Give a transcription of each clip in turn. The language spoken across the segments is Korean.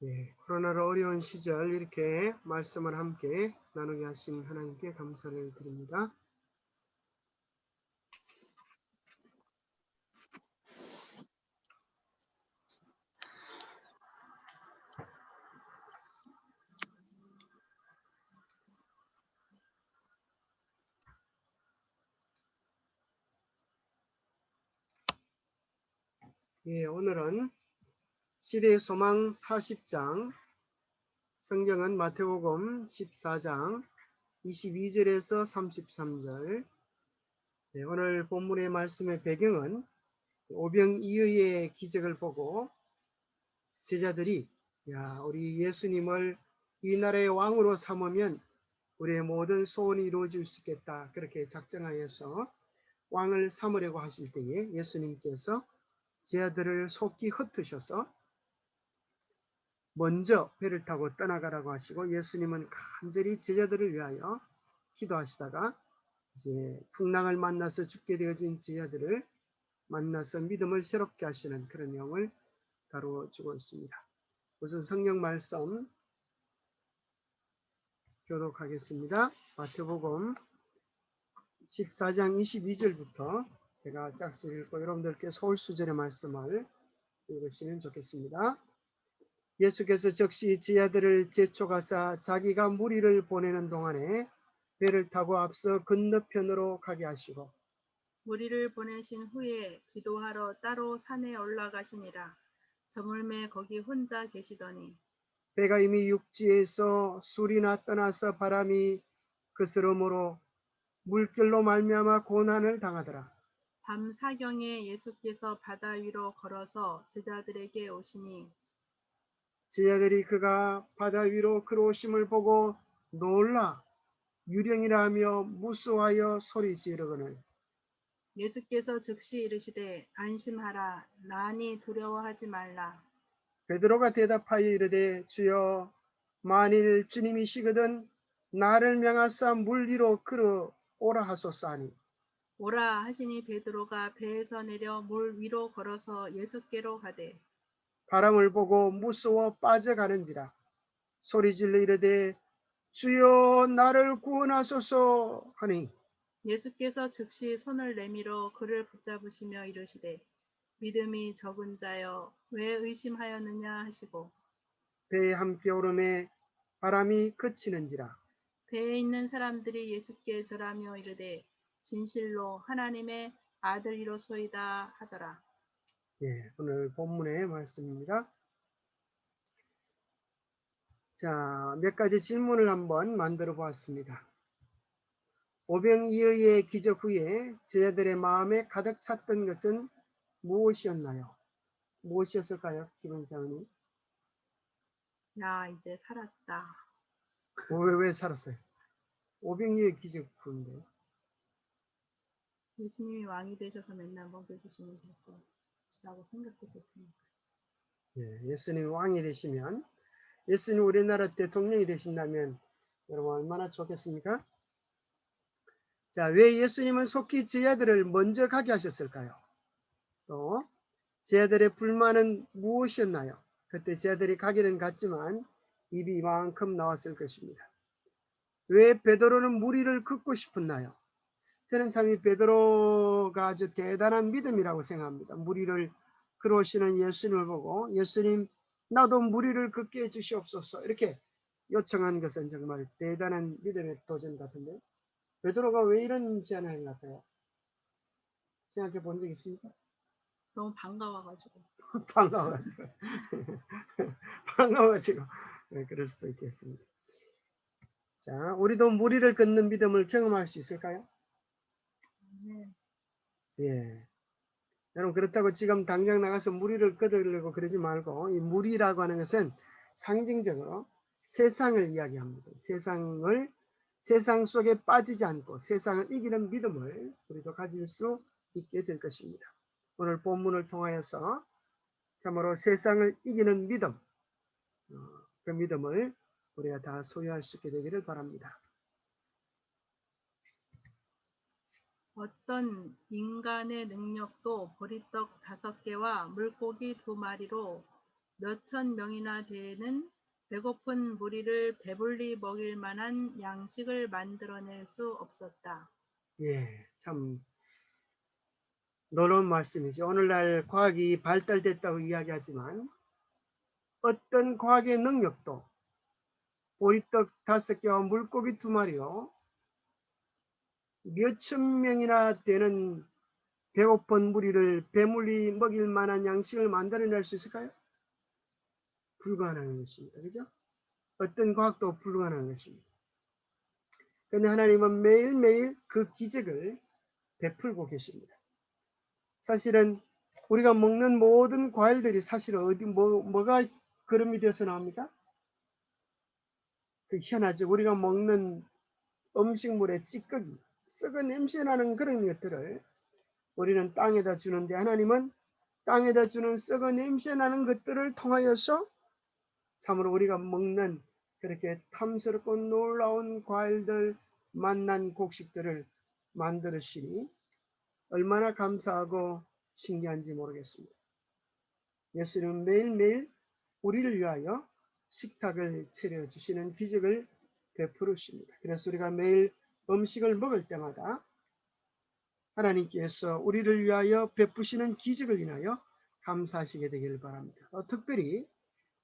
예, 코로나로 어려운 시절 이렇게 말씀을 함께 나누게 하신 하나님께 감사를 드립니다. 예, 오늘은 시대의 소망 40장, 성경은 마태복음 14장 22절에서 33절. 예, 오늘 본문의 말씀의 배경은 오병이어의 기적을 보고 제자들이 우리 예수님을 이 나라의 왕으로 삼으면 우리의 모든 소원이 이루어질 수 있겠다. 그렇게 작정하여서 왕을 삼으려고 하실 때에 예수님께서 제자들을 속히 흩으셔서 먼저 배를 타고 떠나가라고 하시고, 예수님은 간절히 제자들을 위하여 기도하시다가 이제 풍랑을 만나서 죽게 되어진 제자들을 만나서 믿음을 새롭게 하시는 그런 내용을 다루어지고 있습니다. 우선 성경 말씀 교독하겠습니다. 마태복음 14장 22절부터 제가 짝수 읽고 여러분들께 서울수절의 말씀을 읽으시면 좋겠습니다. 예수께서 즉시 제자들을 제촉하사 자기가 무리를 보내는 동안에 배를 타고 앞서 건너편으로 가게 하시고, 무리를 보내신 후에 기도하러 따로 산에 올라가시니라. 저물매 거기 혼자 계시더니 배가 이미 육지에서 술이나 떠나서 바람이 그스름으로 물결로 말미암아 고난을 당하더라. 밤 사경에 예수께서 바다 위로 걸어서 제자들에게 오시니 제자들이 그가 바다 위로 걸어오심을 보고 놀라 유령이라 하며 무수하여 소리 지르거늘, 예수께서 즉시 이르시되 안심하라. 나니 두려워하지 말라. 베드로가 대답하여 이르되 주여, 만일 주님이시거든 나를 명하사 물 위로 걸어오라 하소서 하니, 오라 하시니 베드로가 배에서 내려 물 위로 걸어서 예수께로 가되 바람을 보고 무서워 빠져가는지라 소리질러 이르되 주여 나를 구원하소서 하니, 예수께서 즉시 손을 내밀어 그를 붙잡으시며 이르시되 믿음이 적은 자여 왜 의심하였느냐 하시고 배에 함께 오름에 바람이 그치는지라. 배에 있는 사람들이 예수께 절하며 이르되 진실로 하나님의 아들이로소이다 하더라. 예, 오늘 본문의 말씀입니다. 자, 몇 가지 질문을 한번 만들어 보았습니다. 오병이어의 기적 후에 제자들의 마음에 가득 찼던 것은 무엇이었나요? 무엇이었을까요, 김원장님? 야 이제 살았다. 왜 살았어요? 오병이어의 기적 후인데. 예수님이 왕이 되셔서 맨날 먹여주시면 될 것이라고 생각했었으니까. 예, 예수님이 왕이 되시면, 예수님 우리나라 대통령이 되신다면 여러분 얼마나 좋겠습니까? 자, 왜 예수님은 속히 제자들을 먼저 가게 하셨을까요? 또 제자들의 불만은 무엇이었나요? 그때 제자들이 가기는 갔지만 입이 이만큼 나왔을 것입니다. 왜 베드로는 무리를 긋고 싶었나요? 저는 참 이 베드로가 아주 대단한 믿음이라고 생각합니다. 무리를 걸어오시는 예수님을 보고 예수님 나도 무리를 긋게 해주시옵소서 이렇게 요청한 것은 정말 대단한 믿음의 도전 같은데, 베드로가 왜 이런 제안을 한 것 같아요? 생각해 본 적 있습니까? 너무 반가워가지고. 반가워가지고 반가워가지고 그럴 수도 있겠습니다. 자, 우리도 무리를 걷는 믿음을 경험할 수 있을까요? 네. 예. 여러분, 그렇다고 지금 당장 나가서 무리를 걷으려고 그러지 말고, 이 무리라고 하는 것은 상징적으로 세상을 이야기합니다. 세상 속에 빠지지 않고 세상을 이기는 믿음을 우리도 가질 수 있게 될 것입니다. 오늘 본문을 통하여서 참으로 세상을 이기는 믿음, 그 믿음을 우리가 다 소유할 수 있게 되기를 바랍니다. 어떤 인간의 능력도 보리떡 5개와 물고기 2마리로 몇천 명이나 되는 배고픈 무리를 배불리 먹일 만한 양식을 만들어낼 수 없었다. 예, 참 놀라운 말씀이죠. 오늘날 과학이 발달됐다고 이야기하지만 어떤 과학의 능력도 보리떡 5개와 물고기 2마리로 몇천 명이나 되는 배고픈 무리를 배불리 먹일 만한 양식을 만들어낼 수 있을까요? 불가능한 것입니다. 그죠? 어떤 과학도 불가능한 것입니다. 그런데 하나님은 매일매일 그 기적을 베풀고 계십니다. 사실은 우리가 먹는 모든 과일들이 사실은 뭐가 그름이 되어서 나옵니까? 그 희한하죠. 우리가 먹는 음식물의 찌꺼기, 썩은 냄새 나는 그런 것들을 우리는 땅에다 주는데 하나님은 땅에다 주는 썩은 냄새 나는 것들을 통하여서 참으로 우리가 먹는 그렇게 탐스럽고 놀라운 과일들, 맛난 곡식들을 만들으시니 얼마나 감사하고 신기한지 모르겠습니다. 예수님은 매일매일 우리를 위하여 식탁을 차려주시는 기적을 베푸르십니다. 그래서 우리가 매일 음식을 먹을 때마다 하나님께서 우리를 위하여 베푸시는 기적을 인하여 감사하시게 되기를 바랍니다. 특별히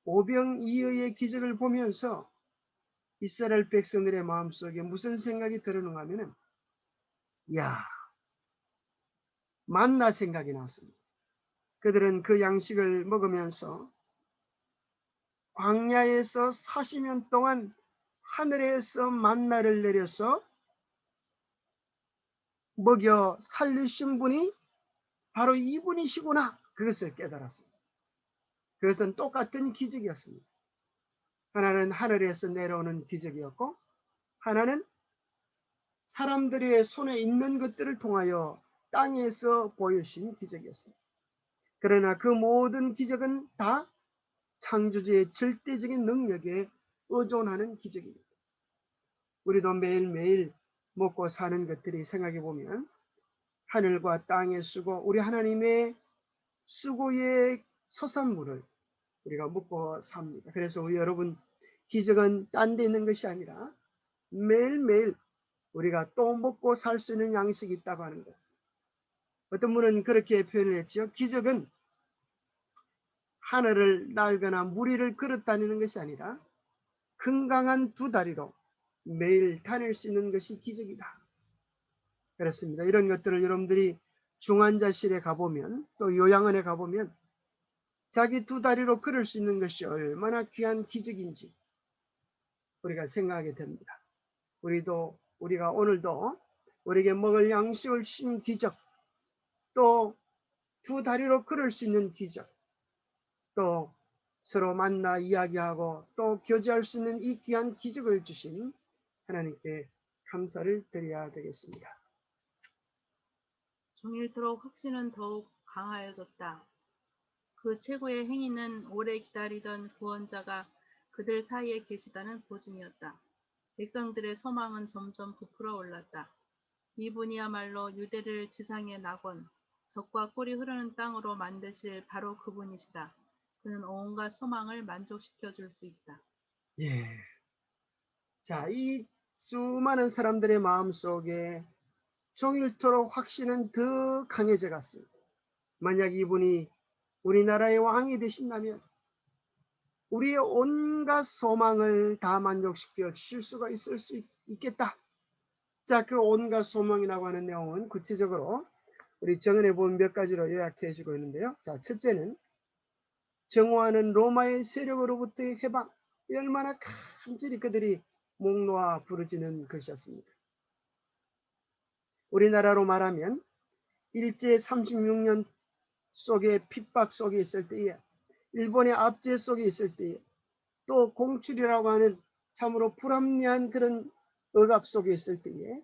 오병이어의 기적을 보면서 이스라엘 백성들의 마음속에 무슨 생각이 들었는가 하면은 야, 만나 생각이 났습니다. 그들은 그 양식을 먹으면서 광야에서 40년 동안 하늘에서 만나를 내려서 먹여 살리신 분이 바로 이분이시구나. 그것을 깨달았습니다. 그것은 똑같은 기적이었습니다. 하나는 하늘에서 내려오는 기적이었고 하나는 사람들의 손에 있는 것들을 통하여 땅에서 보여주신 기적이었습니다. 그러나 그 모든 기적은 다 창조주의 절대적인 능력에 의존하는 기적입니다. 우리도 매일매일 먹고 사는 것들이 생각해 보면 하늘과 땅의 수고, 우리 하나님의 수고의 소산물을 우리가 먹고 삽니다. 그래서 우리 여러분, 기적은 딴 데 있는 것이 아니라 매일매일 우리가 또 먹고 살 수 있는 양식이 있다고 하는 것. 어떤 분은 그렇게 표현을 했죠. 기적은 하늘을 날거나 무리를 걸어 다니는 것이 아니라 건강한 2다리로 매일 다닐 수 있는 것이 기적이다. 그렇습니다. 이런 것들을 여러분들이 중환자실에 가보면 또 요양원에 가보면 자기 2다리로 걸을 수 있는 것이 얼마나 귀한 기적인지 우리가 생각하게 됩니다. 우리가 오늘도 우리에게 먹을 양식을 주신 기적, 또 2다리로 걸을 수 있는 기적, 또 서로 만나 이야기하고 또 교제할 수 있는 이 귀한 기적을 주신 하나님께 감사를 드려야 되겠습니다. 종일토록 확신은 더욱 강하여졌다. 그 최고의 행위는 오래 기다리던 구원자가 그들 사이에 계시다는 보증이었다. 백성들의 소망은 점점 부풀어 올랐다. 이분이야말로 유대를 지상의 낙원, 적과 꿀이 흐르는 땅으로 만드실 바로 그분이시다. 그는 온갖 소망을 만족시켜 줄 수 있다. 예. 자, 이 수많은 사람들의 마음속에 종일토록 확신은 더 강해져 갔습니다. 만약 이분이 우리나라의 왕이 되신다면 우리의 온갖 소망을 다 만족시켜 주실 수가 있겠다. 자, 그 온갖 소망이라고 하는 내용은 구체적으로 우리 정언에 보면 몇 가지로 요약해 주고 있는데요. 자, 첫째는 정오하는 로마의 세력으로부터의 해방. 얼마나 간절히 그들이 목 놓아 부르짖는 것이었습니다. 우리나라로 말하면 일제 36년 속에 핍박 속에 있을 때에, 일본의 압제 속에 있을 때에, 또 공출이라고 하는 참으로 불합리한 그런 억압 속에 있을 때에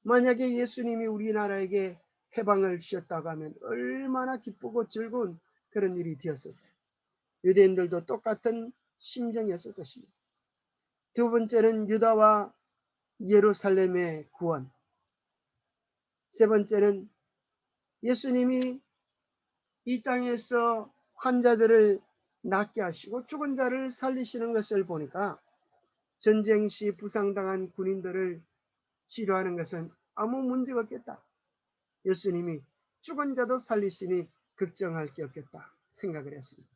만약에 예수님이 우리나라에게 해방을 주셨다고 하면 얼마나 기쁘고 즐거운 그런 일이 되었을까. 유대인들도 똑같은 심정이었을 것입니다. 2번째는 유다와 예루살렘의 구원. 3번째는 예수님이 이 땅에서 환자들을 낫게 하시고 죽은 자를 살리시는 것을 보니까 전쟁 시 부상당한 군인들을 치료하는 것은 아무 문제가 없겠다. 예수님이 죽은 자도 살리시니 걱정할 게 없겠다 생각을 했습니다.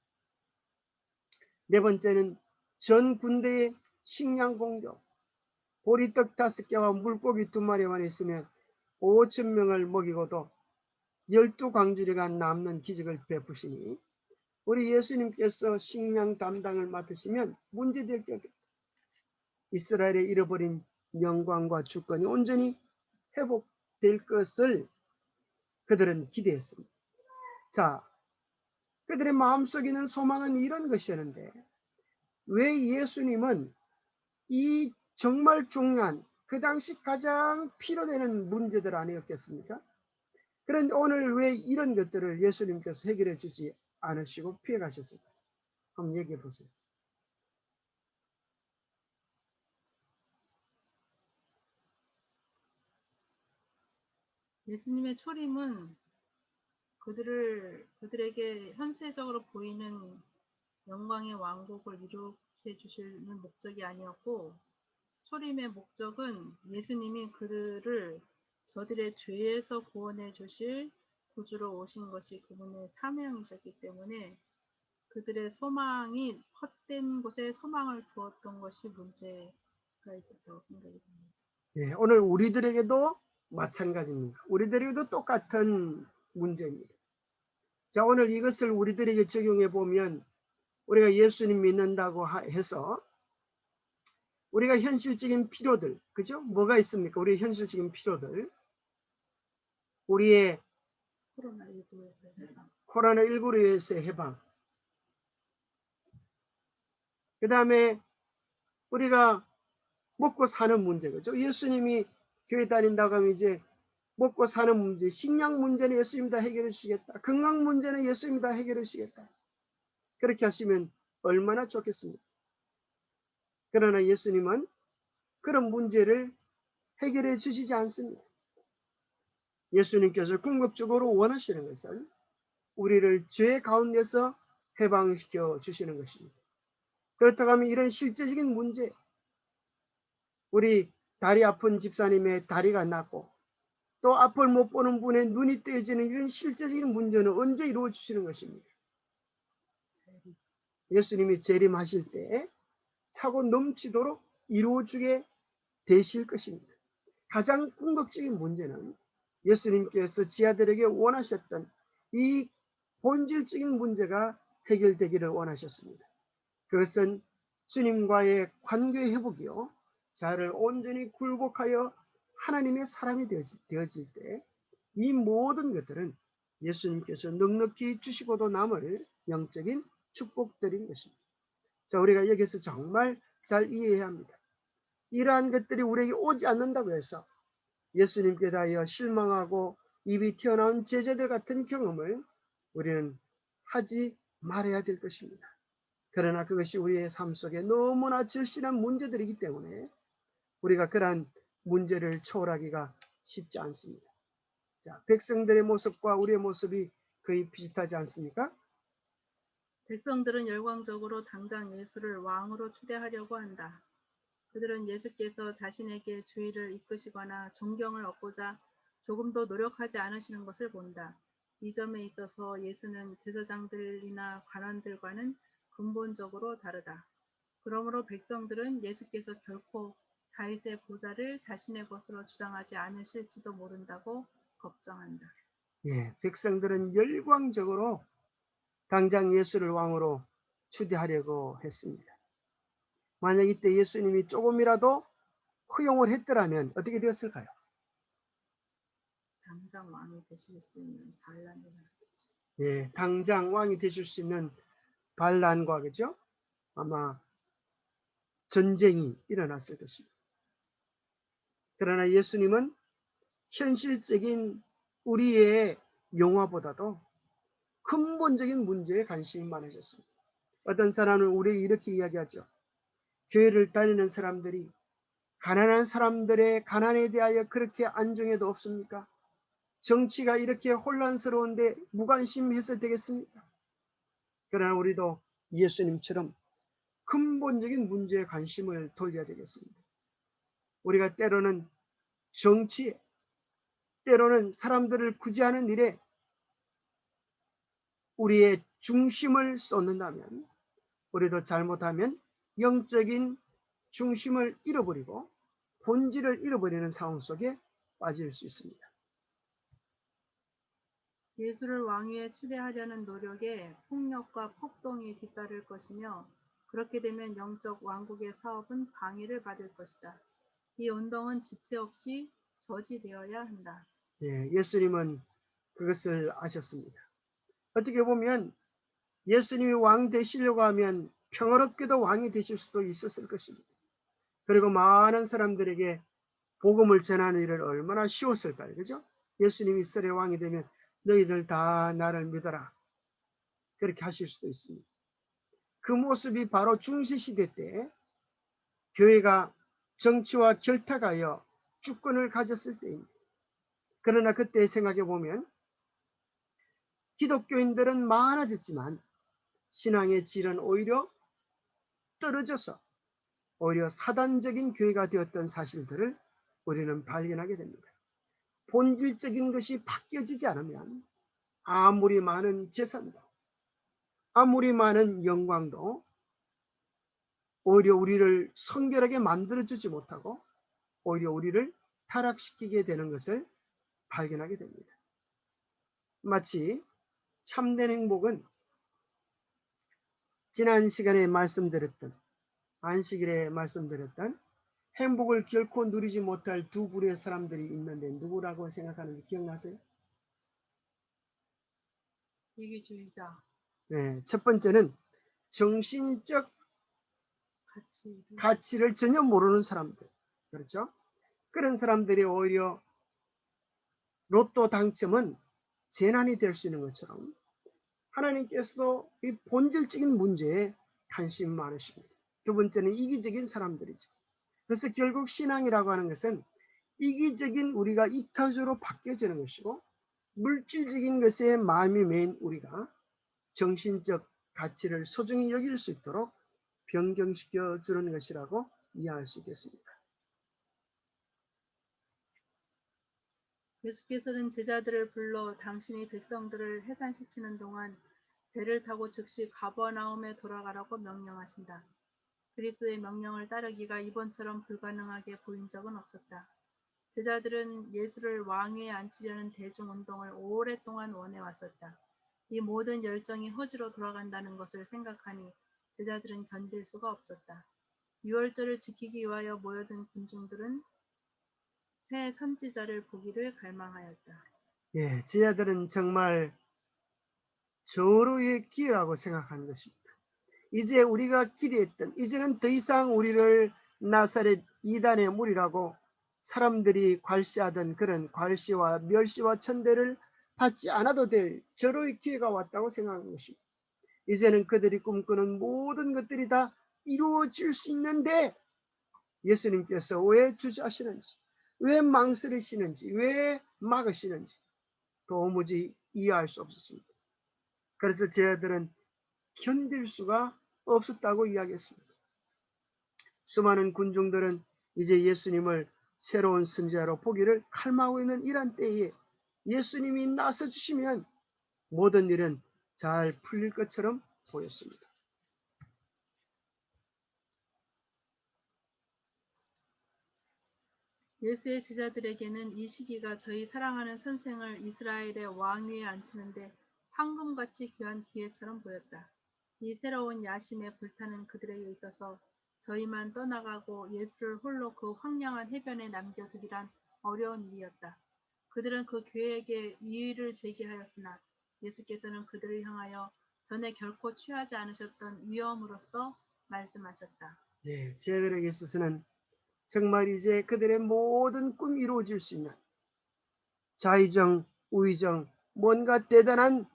네 번째는 전 군대의 식량 공격. 보리떡 5개와 물고기 2마리만 있으면 5,000명을 먹이고도 12광주리가 남는 기적을 베푸시니 우리 예수님께서 식량 담당을 맡으시면 문제될 게 없겠다. 이스라엘의 잃어버린 영광과 주권이 온전히 회복될 것을 그들은 기대했습니다. 자, 그들의 마음속에 있는 소망은 이런 것이었는데 왜 예수님은 이 정말 중요한 그 당시 가장 필요되는 문제들 아니었겠습니까? 그런데 오늘 왜 이런 것들을 예수님께서 해결해 주지 않으시고 피해 가셨을까? 한번 얘기해 보세요. 예수님의 초림은 그들에게 현세적으로 보이는 영광의 왕국을 이루게 주시는 목적이 아니었고, 초림의 목적은 예수님이 그들을 저들의 죄에서 구원해 주실 구주로 오신 것이 그분의 사명이셨기 때문에 그들의 소망이 헛된 곳에 소망을 두었던 것이 문제가 있었다고 생각이 듭니다. 예, 오늘 우리들에게도 마찬가지입니다. 우리들에게도 똑같은 문제입니다. 자, 오늘 이것을 우리들에게 적용해 보면 우리가 예수님 믿는다고 해서 우리가 현실적인 필요들, 그죠? 뭐가 있습니까? 우리의 현실적인 필요들. 우리의 코로나19로 인해서의 해방. 그 다음에 우리가 먹고 사는 문제, 그죠? 예수님이 교회 다닌다고 하면 이제 먹고 사는 문제, 식량 문제는 예수님이 다 해결해 주시겠다. 건강 문제는 예수님이 다 해결해 주시겠다. 그렇게 하시면 얼마나 좋겠습니까? 그러나 예수님은 그런 문제를 해결해 주시지 않습니다. 예수님께서 궁극적으로 원하시는 것은 우리를 죄 가운데서 해방시켜 주시는 것입니다. 그렇다고 하면 이런 실제적인 문제, 우리 다리 아픈 집사님의 다리가 낫고 또 앞을 못 보는 분의 눈이 떼어지는 이런 실제적인 문제는 언제 이루어 주시는 것입니까? 예수님이 재림하실 때 차고 넘치도록 이루어주게 되실 것입니다. 가장 궁극적인 문제는 예수님께서 지하들에게 원하셨던 이 본질적인 문제가 해결되기를 원하셨습니다. 그것은 주님과의 관계 회복이요. 자를 온전히 굴복하여 하나님의 사람이 되어질 때 이 모든 것들은 예수님께서 넉넉히 주시고도 남을 영적인 축복들인 것입니다. 자, 우리가 여기서 정말 잘 이해해야 합니다. 이러한 것들이 우리에게 오지 않는다고 해서 예수님께 대하여 실망하고 입이 튀어나온 제자들 같은 경험을 우리는 하지 말아야 될 것입니다. 그러나 그것이 우리의 삶 속에 너무나 절실한 문제들이기 때문에 우리가 그러한 문제를 초월하기가 쉽지 않습니다. 자, 백성들의 모습과 우리의 모습이 거의 비슷하지 않습니까? 백성들은 열광적으로 당장 예수를 왕으로 추대하려고 한다. 그들은 예수께서 자신에게 주의를 이끄시거나 존경을 얻고자 조금도 노력하지 않으시는 것을 본다. 이 점에 있어서 예수는 제사장들이나 관원들과는 근본적으로 다르다. 그러므로 백성들은 예수께서 결코 다윗의 보좌를 자신의 것으로 주장하지 않으실지도 모른다고 걱정한다. 예, 백성들은 열광적으로 당장 예수를 왕으로 추대하려고 했습니다. 만약 이때 예수님이 조금이라도 허용을 했더라면 어떻게 되었을까요? 당장 왕이 되실 수 있는 반란이 일어났겠죠. 예, 당장 왕이 되실 수 있는 반란과 그죠? 아마 전쟁이 일어났을 것입니다. 그러나 예수님은 현실적인 우리의 영화보다도 근본적인 문제에 관심이 많으셨습니다. 어떤 사람은 우리에게 이렇게 이야기하죠. 교회를 다니는 사람들이 가난한 사람들의 가난에 대하여 그렇게 안중에도 없습니까? 정치가 이렇게 혼란스러운데 무관심해서 되겠습니까? 그러나 우리도 예수님처럼 근본적인 문제에 관심을 돌려야 되겠습니다. 우리가 때로는 정치에, 때로는 사람들을 구제하는 일에 우리의 중심을 쏟는다면, 우리도 잘못하면 영적인 중심을 잃어버리고 본질을 잃어버리는 상황 속에 빠질 수 있습니다. 예수를 왕위에 추대하려는 노력에 폭력과 폭동이 뒤따를 것이며 그렇게 되면 영적 왕국의 사업은 방해를 받을 것이다. 이 운동은 지체 없이 저지되어야 한다. 예수님은 그것을 아셨습니다. 어떻게 보면 예수님이 왕 되시려고 하면 평화롭게도 왕이 되실 수도 있었을 것입니다. 그리고 많은 사람들에게 복음을 전하는 일을 얼마나 쉬웠을까요? 그죠? 예수님이 이스라엘 왕이 되면 너희들 다 나를 믿어라. 그렇게 하실 수도 있습니다. 그 모습이 바로 중세시대 때 교회가 정치와 결탁하여 주권을 가졌을 때입니다. 그러나 그때 생각해 보면 기독교인들은 많아졌지만 신앙의 질은 오히려 떨어져서 오히려 사단적인 교회가 되었던 사실들을 우리는 발견하게 됩니다. 본질적인 것이 바뀌어지지 않으면 아무리 많은 재산도, 아무리 많은 영광도 오히려 우리를 성결하게 만들어주지 못하고 오히려 우리를 타락시키게 되는 것을 발견하게 됩니다. 마치 참된 행복은 지난 시간에 말씀드렸던, 안식일에 말씀드렸던 행복을 결코 누리지 못할 두 부류의 사람들이 있는데 누구라고 생각하는지 기억나세요? 이기주의자, 첫 번째는 정신적 가치를 전혀 모르는 사람들. 그렇죠? 그런 사람들이 오히려 로또 당첨은 재난이 될 수 있는 것처럼 하나님께서도 이 본질적인 문제에 관심이 많으십니다. 두 번째는 이기적인 사람들이죠. 그래서 결국 신앙이라고 하는 것은 이기적인 우리가 이타적으로 바뀌어지는 것이고 물질적인 것에 마음이 메인 우리가 정신적 가치를 소중히 여길 수 있도록 변경시켜 주는 것이라고 이해할 수 있겠습니다. 예수께서는 제자들을 불러 당신이 백성들을 해산시키는 동안 배를 타고 즉시 가버나움에 돌아가라고 명령하신다. 그리스도의 명령을 따르기가 이번처럼 불가능하게 보인 적은 없었다. 제자들은 예수를 왕위에 앉히려는 대중운동을 오랫동안 원해왔었다. 이 모든 열정이 허지로 돌아간다는 것을 생각하니 제자들은 견딜 수가 없었다. 유월절을 지키기 위하여 모여든 군중들은 새 선지자를 보기를 갈망하였다. 제자들은 정말 절호의 기회라고 생각하는 것입니다. 이제 우리가 기대했던, 이제는 더 이상 우리를 나사렛 이단의 무리라고 사람들이 괄시하던 그런 괄시와 멸시와 천대를 받지 않아도 될 절호의 기회가 왔다고 생각하는 것입니다. 이제는 그들이 꿈꾸는 모든 것들이 다 이루어질 수 있는데 예수님께서 왜 주저하시는지, 왜 망설이시는지, 왜 막으시는지 도무지 이해할 수 없었습니다. 그래서 제자들은 견딜 수가 없었다고 이야기했습니다. 수많은 군중들은 이제 예수님을 새로운 선지자로 보기를 갈망하고 있는 이런 때에 예수님이 나서 주시면 모든 일은 잘 풀릴 것처럼 보였습니다. 예수의 제자들에게는 이 시기가 저희 사랑하는 선생을 이스라엘의 왕위에 앉히는데 황금같이 귀한 기회처럼 보였다. 이 새로운 야심에 불타는 그들에게 있어서 저희만 떠나가고 예수를 홀로 그 황량한 해변에 남겨두기란 어려운 일이었다. 그들은 그 계획에 이의를 제기하였으나 예수께서는 그들을 향하여 전에 결코 취하지 않으셨던 위엄으로써 말씀하셨다. 제자들에게 있어서는 정말 이제 그들의 모든 꿈이 이루어질 수 있는 좌의정, 우의정, 뭔가 대단한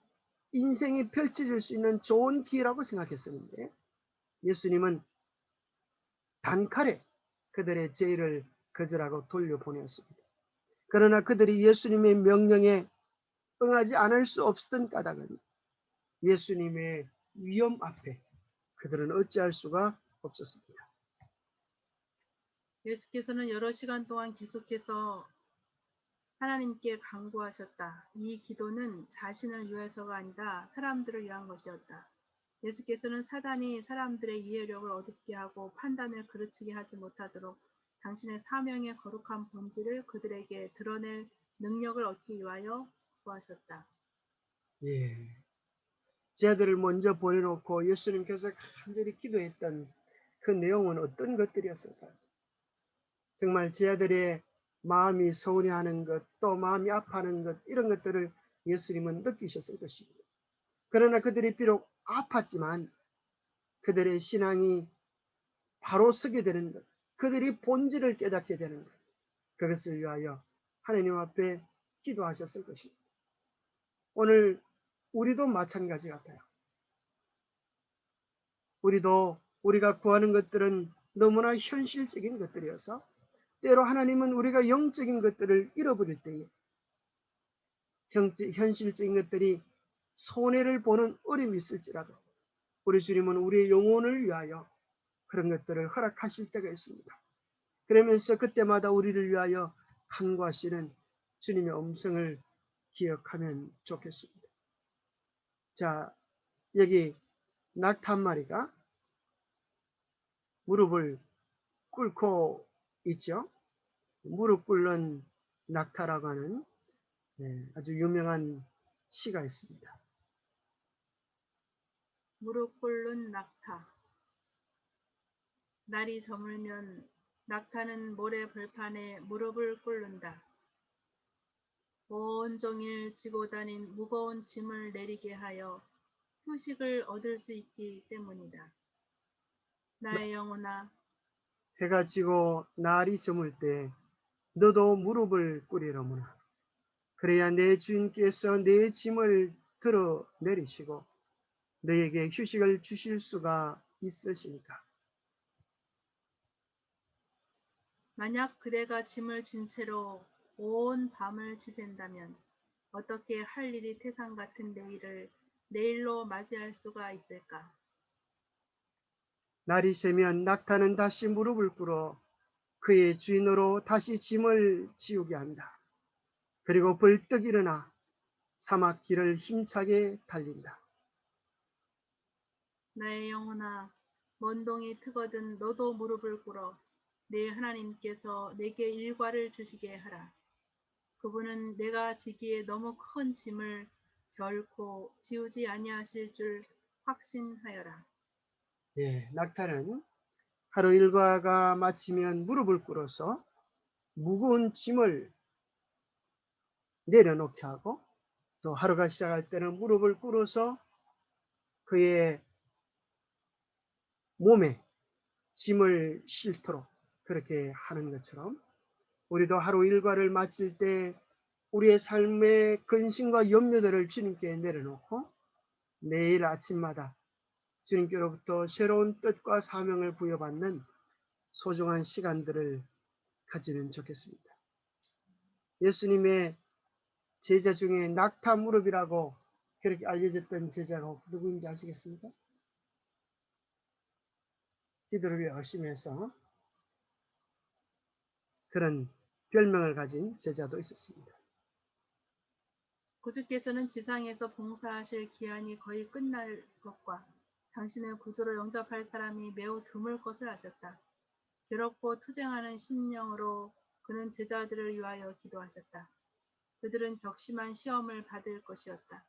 인생이 펼쳐질 수 있는 좋은 기회라고 생각했었는데 예수님은 단칼에 그들의 제의를 거절하고 돌려보냈습니다. 그러나 그들이 예수님의 명령에 응하지 않을 수 없었던 까닭은 예수님의 위엄 앞에 그들은 어찌할 수가 없었습니다. 예수께서는 여러 시간 동안 계속해서 하나님께 간구하셨다. 이 기도는 자신을 위해서가 아니라 사람들을 위한 것이었다. 예수께서는 사단이 사람들의 이해력을 어둡게 하고 판단을 그르치게 하지 못하도록 당신의 사명의 거룩한 본질을 그들에게 드러낼 능력을 얻기 위하여 구하셨다. 예. 제자들을 먼저 보내놓고 예수님께서 간절히 기도했던 그 내용은 어떤 것들이었을까요? 정말 제자들의 마음이 서운해하는 것, 또 마음이 아파하는 것, 이런 것들을 예수님은 느끼셨을 것입니다. 그러나 그들이 비록 아팠지만 그들의 신앙이 바로 서게 되는 것, 그들이 본질을 깨닫게 되는 것, 그것을 위하여 하나님 앞에 기도하셨을 것입니다. 오늘 우리도 마찬가지 같아요. 우리도 우리가 구하는 것들은 너무나 현실적인 것들이어서 때로 하나님은 우리가 영적인 것들을 잃어버릴 때에 현실적인 것들이 손해를 보는 어려움이 있을지라도 우리 주님은 우리의 영혼을 위하여 그런 것들을 허락하실 때가 있습니다. 그러면서 그때마다 우리를 위하여 간구하시는 주님의 음성을 기억하면 좋겠습니다. 자, 여기 낙타 한 마리가 무릎을 꿇고 있죠. 무릎 꿇는 낙타라고 하는 아주 유명한 시가 있습니다. 무릎 꿇는 낙타. 날이 저물면 낙타는 모래 벌판에 무릎을 꿇는다. 온종일 지고 다닌 무거운 짐을 내리게 하여 휴식을 얻을 수 있기 때문이다. 나의 영혼아, 해가 지고 날이 저물 때 너도 무릎을 꿇으려무나. 그래야 내 주인께서 내 짐을 들어 내리시고 너에게 휴식을 주실 수가 있으시니까. 만약 그대가 짐을 진 채로 온 밤을 지샌다면 어떻게 할 일이 태산 같은 내일을 내일로 맞이할 수가 있을까? 날이 새면 낙타는 다시 무릎을 꿇어 그의 주인으로 다시 짐을 지우게 한다. 그리고 벌떡 일어나 사막길을 힘차게 달린다. 나의 영혼아, 먼동이 트거든 너도 무릎을 꿇어 내 하나님께서 내게 일과를 주시게 하라. 그분은 내가 지기에 너무 큰 짐을 결코 지우지 아니하실 줄 확신하여라. 예, 낙타는 하루 일과가 마치면 무릎을 꿇어서 무거운 짐을 내려놓게 하고 또 하루가 시작할 때는 무릎을 꿇어서 그의 몸에 짐을 싣도록 그렇게 하는 것처럼 우리도 하루 일과를 마칠 때 우리의 삶의 근심과 염려들을 주님께 내려놓고 매일 아침마다 주님께로부터 새로운 뜻과 사명을 부여받는 소중한 시간들을 가지면 좋겠습니다. 예수님의 제자 중에 낙타 무릎이라고 그렇게 알려졌던 제자가 누구인지 아시겠습니까? 기도를 열심히 해서 그런 별명을 가진 제자도 있었습니다. 구주께서는 지상에서 봉사하실 기한이 거의 끝날 것과 당신의 구주로 영접할 사람이 매우 드물 것을 아셨다. 괴롭고 투쟁하는 심령으로 그는 제자들을 위하여 기도하셨다. 그들은 격심한 시험을 받을 것이었다.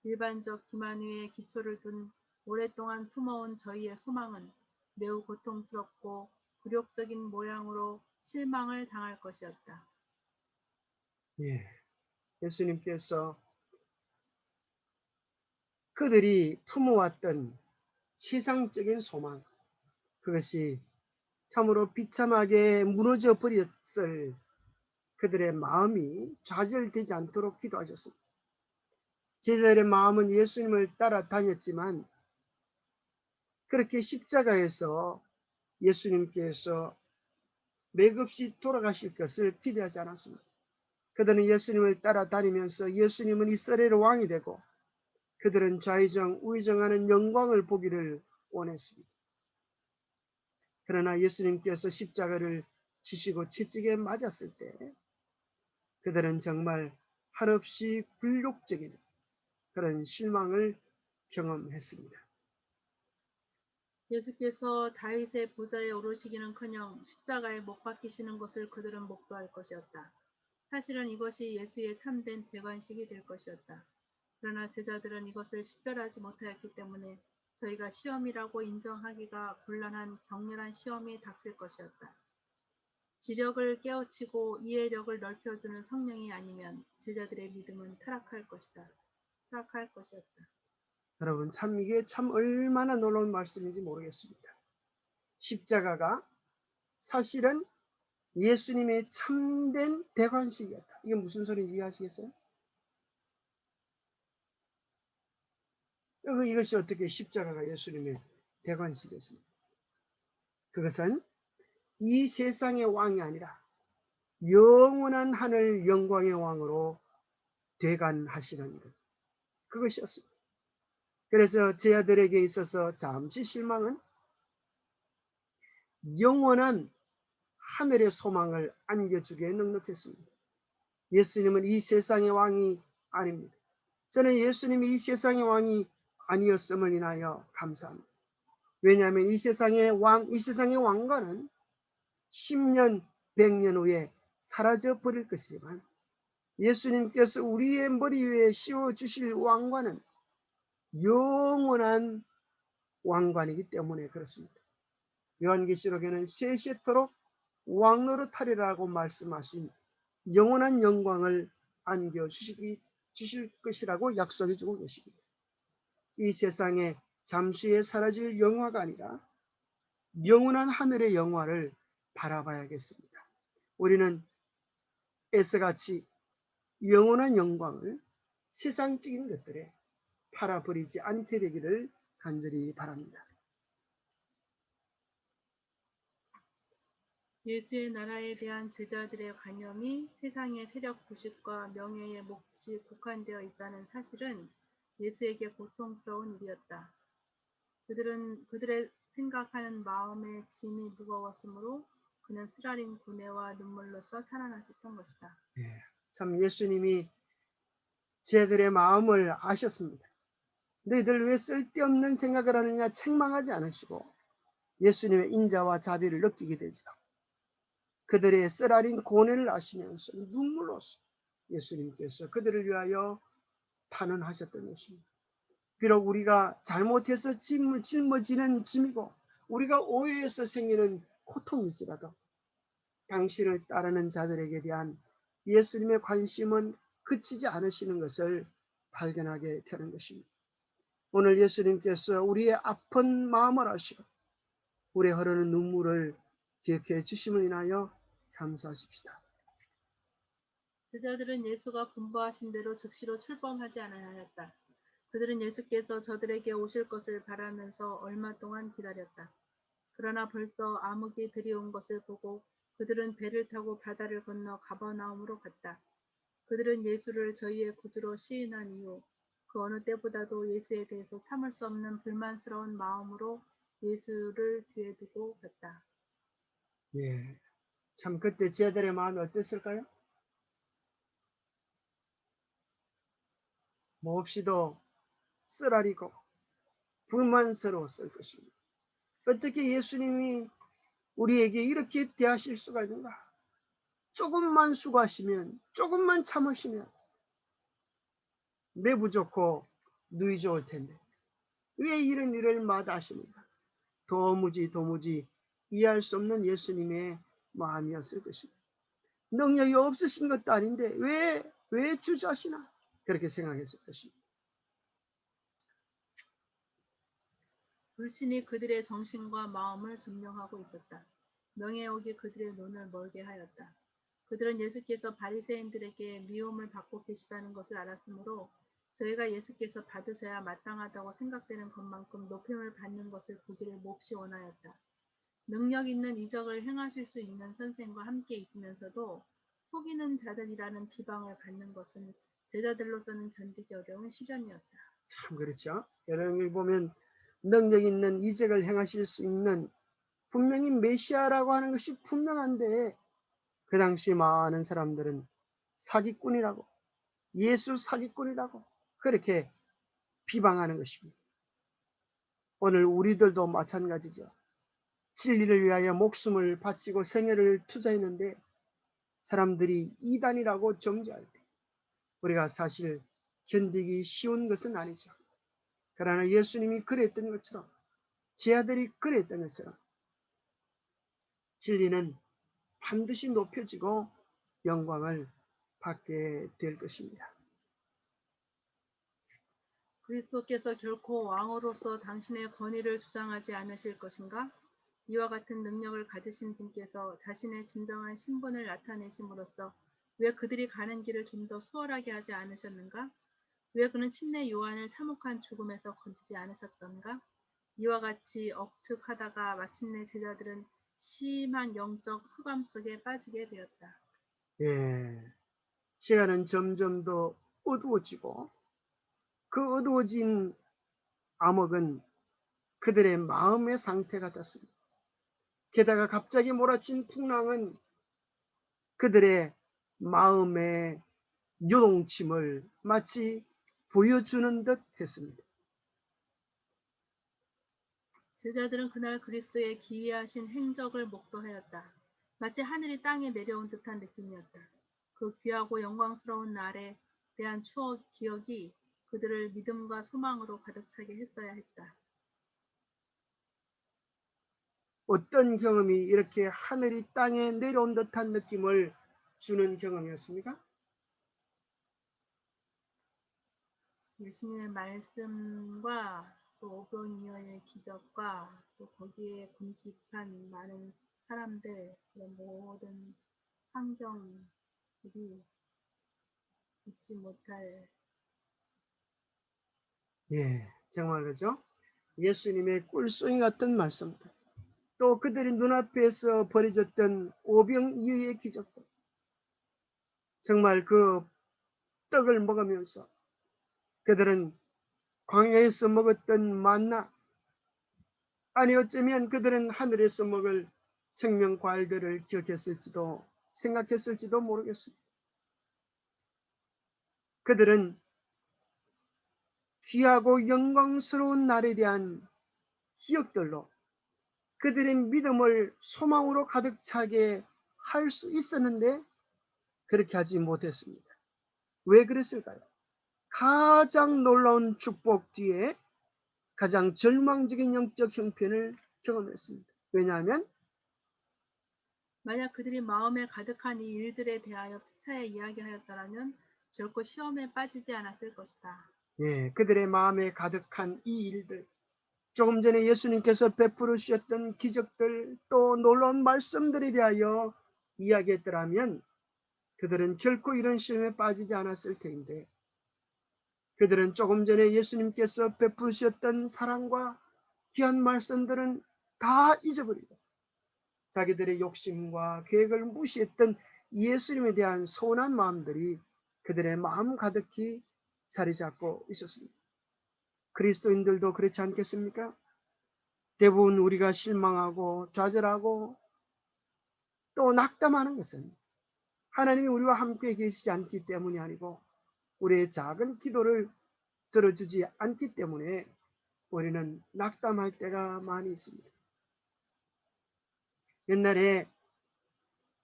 일반적 기만 위에 기초를 둔 오랫동안 품어온 저희의 소망은 매우 고통스럽고 굴욕적인 모양으로 실망을 당할 것이었다. 예, 예수님께서 그들이 품어왔던 세상적인 소망, 그것이 참으로 비참하게 무너져 버렸을 그들의 마음이 좌절되지 않도록 기도하셨습니다. 제자들의 마음은 예수님을 따라다녔지만 그렇게 십자가에서 예수님께서 맥없이 돌아가실 것을 기대하지 않았습니다. 그들은 예수님을 따라다니면서 예수님은 이스라엘의 왕이 되고 그들은 좌의정 우의정하는 영광을 보기를 원했습니다. 그러나 예수님께서 십자가를 지시고 채찍에 맞았을 때 그들은 정말 한없이 굴욕적인 그런 실망을 경험했습니다. 예수께서 다윗의 보좌에 오르시기는커녕 십자가에 못 박히시는 것을 그들은 목도할 것이었다. 사실은 이것이 예수의 참된 대관식이 될 것이었다. 그러나 제자들은 이것을 식별하지 못하였기 때문에 저희가 시험이라고 인정하기가 곤란한 격렬한 시험이 닥칠 것이었다. 지력을 깨우치고 이해력을 넓혀주는 성령이 아니면 제자들의 믿음은 타락할 것이다. 타락할 것이었다. 여러분 이게 참 얼마나 놀라운 말씀인지 모르겠습니다. 십자가가 사실은 예수님의 참된 대관식이었다. 이게 무슨 소리인지 이해하시겠어요? 이것이 어떻게 십자가가 예수님의 대관식이었습니까? 그것은 이 세상의 왕이 아니라 영원한 하늘 영광의 왕으로 되관하시는 것. 그것이었습니다. 그래서 제자들에게 있어서 잠시 실망은 영원한 하늘의 소망을 안겨주기에 넉넉했습니다. 예수님은 이 세상의 왕이 아닙니다. 저는 예수님이 이 세상의 왕이 아니었음을 인하여 감사합니다. 왜냐하면 이 세상의 왕과는 10년, 100년 후에 사라져 버릴 것이지만 예수님께서 우리의 머리 위에 씌워주실 왕관은 영원한 왕관이기 때문에 그렇습니다. 요한계시록에는 세세토록 왕노릇하리라고 말씀하신 영원한 영광을 주실 것이라고 약속해 주고 계십니다. 이 세상에 잠시에 사라질 영화가 아니라 영원한 하늘의 영화를 바라봐야겠습니다. 우리는 에서같이 영원한 영광을 세상적인 것들에 팔아버리지 않게 되기를 간절히 바랍니다. 예수의 나라에 대한 제자들의 관념이 세상의 세력 부식과 명예의 몫이 국한되어 있다는 사실은 예수에게 고통스러운 일이었다. 그들의 생각하는 마음의 짐이 무거웠으므로 그는 쓰라린 고뇌와 눈물로써 탄원하셨던 것이다. 참 예수님이 제들의 마음을 아셨습니다. 너희들 왜 쓸데없는 생각을 하느냐 책망하지 않으시고 예수님의 인자와 자비를 느끼게 되죠. 그들의 쓰라린 고뇌를 아시면서 눈물로써 예수님께서 그들을 위하여 탄원하셨던 것입니다. 비록 우리가 잘못해서 짊어지는 짐이고 우리가 오해해서 생기는 고통일지라도 당신을 따르는 자들에게 대한 예수님의 관심은 그치지 않으시는 것을 발견하게 되는 것입니다. 오늘 예수님께서 우리의 아픈 마음을 아시고 우리의 흐르는 눈물을 기억해 주심을 인하여 감사하십시다. 제자들은 예수가 분부하신 대로 즉시로 출범하지 아니하였다. 그들은 예수께서 저들에게 오실 것을 바라면서 얼마 동안 기다렸다. 그러나 벌써 암흑이 들이온 것을 보고 그들은 배를 타고 바다를 건너 가버나움으로 갔다. 그들은 예수를 저희의 구주로 시인한 이후 그 어느 때보다도 예수에 대해서 참을 수 없는 불만스러운 마음으로 예수를 뒤에 두고 갔다. 예, 참 그때 제자들의 마음이 어땠을까요? 몹시도 쓰라리고 불만스러웠을 것입니다. 어떻게 예수님이 우리에게 이렇게 대하실 수가 있는가? 조금만 수고하시면, 조금만 참으시면 매부 좋고 누이 좋을 텐데 왜 이런 일을 마다하십니까? 도무지 이해할 수 없는 예수님의 마음이었을 것입니다. 능력이 없으신 것도 아닌데 왜 주저하시나? 그렇게 생각했을 것입니다. 불신이 그들의 정신과 마음을 점령하고 있었다. 명예욕이 그들의 눈을 멀게 하였다. 그들은 예수께서 바리새인들에게 미움을 받고 계시다는 것을 알았으므로 저희가 예수께서 받으셔야 마땅하다고 생각되는 것만큼 높임을 받는 것을 보기를 몹시 원하였다. 능력 있는 이적을 행하실 수 있는 선생과 함께 있으면서도 속이는 자들이라는 비방을 받는 것은 제자들로서는 견디기 어려운 시련이었다. 참 그렇죠. 여러분이 보면 능력 있는 이적을 행하실 수 있는 분명히 메시아라고 하는 것이 분명한데 그 당시 많은 사람들은 사기꾼이라고 예수 사기꾼이라고 그렇게 비방하는 것입니다. 오늘 우리들도 마찬가지죠. 진리를 위하여 목숨을 바치고 생애를 투자했는데 사람들이 이단이라고 정죄할 때 우리가 사실 견디기 쉬운 것은 아니죠. 그러나 예수님이 그랬던 것처럼 제 아들이 그랬던 것처럼 진리는 반드시 높여지고 영광을 받게 될 것입니다. 그리스도께서 결코 왕으로서 당신의 권위를 주장하지 않으실 것인가? 이와 같은 능력을 가지신 분께서 자신의 진정한 신분을 나타내심으로써 왜 그들이 가는 길을 좀 더 수월하게 하지 않으셨는가? 왜 그는 침례 요한을 참혹한 죽음에서 건지지 않으셨던가? 이와 같이 억측하다가 마침내 제자들은 심한 영적 흑암 속에 빠지게 되었다. 예, 시간은 점점 더 어두워지고 그 어두워진 암흑은 그들의 마음의 상태 같았습니다. 게다가 갑자기 몰아친 풍랑은 그들의 마음의 요동침을 마치 보여주는 듯 했습니다. 제자들은 그날 그리스도의 기이하신 행적을 목도하였다. 마치 하늘이 땅에 내려온 듯한 느낌이었다. 그 귀하고 영광스러운 날에 대한 기억이 그들을 믿음과 소망으로 가득 차게 했어야 했다. 어떤 경험이 이렇게 하늘이 땅에 내려온 듯한 느낌을 주는 경험이었습니까? 예수님의 말씀과 또 오병이어의 기적과 또 거기에 굶집한 많은 사람들, 그런 모든 환경들이 잊지 못할. 예, 정말 그죠? 예수님의 꿀송이 같은 말씀들, 또 그들이 눈앞에서 벌어졌던 오병이어의 기적들, 정말 그 떡을 먹으면서 그들은 광야에서 먹었던 만나, 아니 어쩌면 그들은 하늘에서 먹을 생명 과일들을 기억했을지도 생각했을지도 모르겠습니다. 그들은 귀하고 영광스러운 날에 대한 기억들로 그들의 믿음을 소망으로 가득 차게 할 수 있었는데 그렇게 하지 못했습니다. 왜 그랬을까요? 가장 놀라운 축복 뒤에 가장 절망적인 영적 형편을 경험했습니다. 왜냐하면 만약 그들이 마음에 가득한 이 일들에 대하여 피차에 이야기하였더라면 결코 시험에 빠지지 않았을 것이다. 그들의 마음에 가득한 이 일들, 조금 전에 예수님께서 베풀어 주셨던 기적들, 또 놀라운 말씀들에 대하여 이야기했더라면 그들은 결코 이런 시험에 빠지지 않았을 텐데 그들은 조금 전에 예수님께서 베푸셨던 사랑과 귀한 말씀들은 다 잊어버리고 자기들의 욕심과 계획을 무시했던 예수님에 대한 서운한 마음들이 그들의 마음 가득히 자리 잡고 있었습니다. 그리스도인들도 그렇지 않겠습니까? 대부분 우리가 실망하고 좌절하고 또 낙담하는 것은 하나님이 우리와 함께 계시지 않기 때문이 아니고 우리의 작은 기도를 들어주지 않기 때문에 우리는 낙담할 때가 많이 있습니다. 옛날에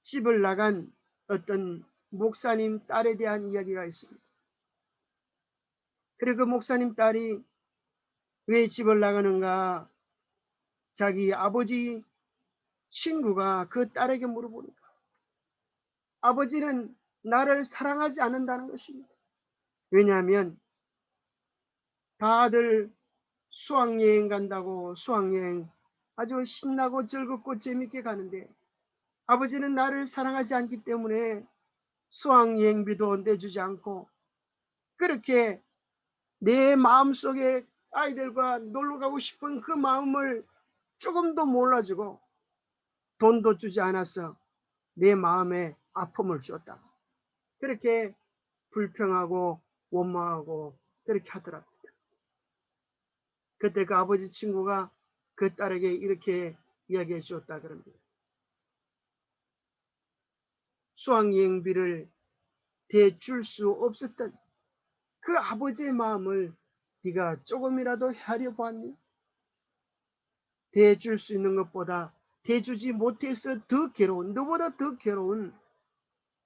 집을 나간 어떤 목사님 딸에 대한 이야기가 있습니다. 그리고 그 목사님 딸이 왜 집을 나가는가 자기 아버지 친구가 그 딸에게 물어보니까 아버지는 나를 사랑하지 않는다는 것입니다. 왜냐하면 다들 수학여행 간다고 수학여행 아주 신나고 즐겁고 재밌게 가는데 아버지는 나를 사랑하지 않기 때문에 수학여행비도 내주지 않고 그렇게 내 마음속에 아이들과 놀러 가고 싶은 그 마음을 조금도 몰라주고 돈도 주지 않아서 내 마음에 아픔을 줬다. 그렇게 불평하고 원망하고 그렇게 하더랍니다. 그때 그 아버지 친구가 그 딸에게 이렇게 이야기해 주었다 그럽니다. 수학여행비를 대줄 수 없었던 그 아버지의 마음을 네가 조금이라도 헤아려 보았니? 대줄 수 있는 것보다 대주지 못해서 더 괴로운, 너보다 더 괴로운